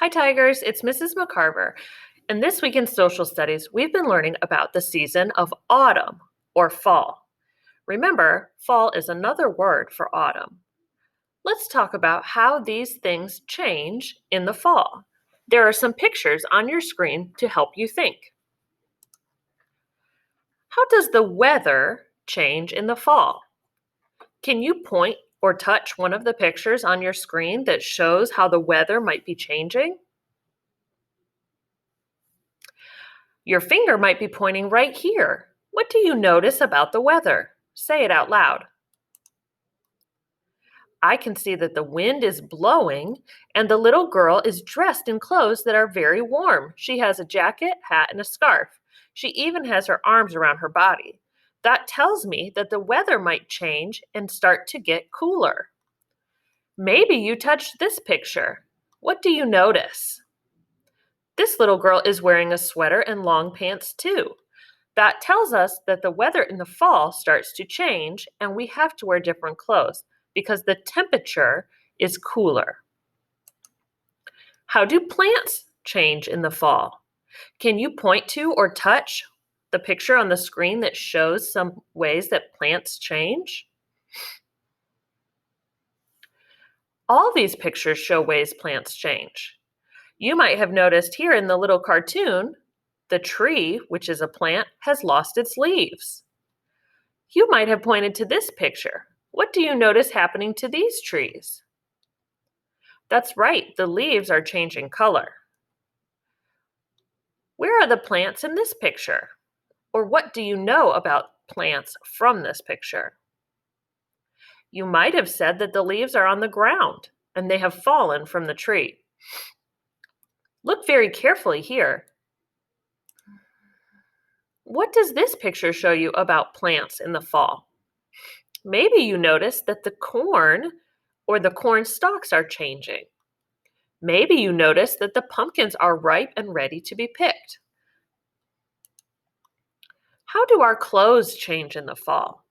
Hi, Tigers. It's Mrs. McCarver. And this week in Social Studies, we've been learning about the season of autumn or fall. Remember, fall is another word for autumn. Let's talk about how these things change in the fall. There are some pictures on your screen to help you think. How does the weather change in the fall? Can you point or touch one of the pictures on your screen that shows how the weather might be changing? Your finger might be pointing right here. What do you notice about the weather? Say it out loud. I can see that the wind is blowing and the little girl is dressed in clothes that are very warm. She has a jacket, hat, and a scarf. She even has her arms around her body. That tells me that the weather might change and start to get cooler. Maybe you touched this picture. What do you notice? This little girl is wearing a sweater and long pants too. That tells us that the weather in the fall starts to change and we have to wear different clothes because the temperature is cooler. How do plants change in the fall? Can you point to or touch the picture on the screen that shows some ways that plants change? All these pictures show ways plants change. You might have noticed here in the little cartoon, the tree, which is a plant, has lost its leaves. You might have pointed to this picture. What do you notice happening to these trees? That's right, the leaves are changing color. Where are the plants in this picture? Or what do you know about plants from this picture? You might have said that the leaves are on the ground and they have fallen from the tree. Look very carefully here. What does this picture show you about plants in the fall? Maybe you noticed that the corn or the corn stalks are changing. Maybe you noticed that the pumpkins are ripe and ready to be picked. How do our clothes change in the fall?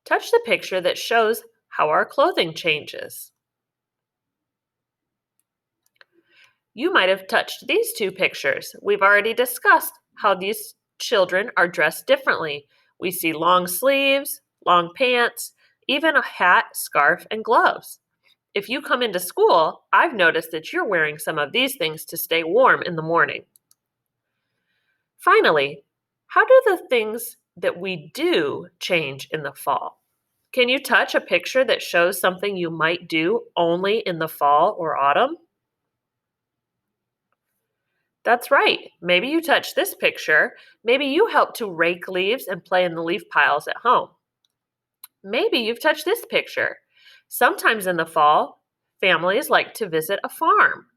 Touch the picture that shows how our clothing changes. You might have touched these two pictures. We've already discussed how these children are dressed differently. We see long sleeves, long pants, even a hat, scarf, and gloves. If you come into school, I've noticed that you're wearing some of these things to stay warm in the morning. Finally, how do the things that we do change in the fall? Can you touch a picture that shows something you might do only in the fall or autumn? That's right. Maybe you touch this picture. Maybe you help to rake leaves and play in the leaf piles at home. Maybe you've touched this picture. Sometimes in the fall, families like to visit a farm.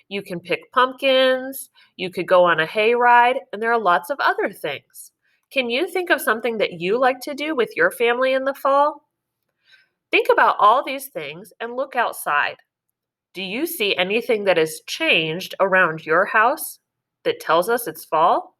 You can pick pumpkins, you could go on a hayride, and there are lots of other things. Can you think of something that you like to do with your family in the fall? Think about all these things and look outside. Do you see anything that has changed around your house that tells us it's fall?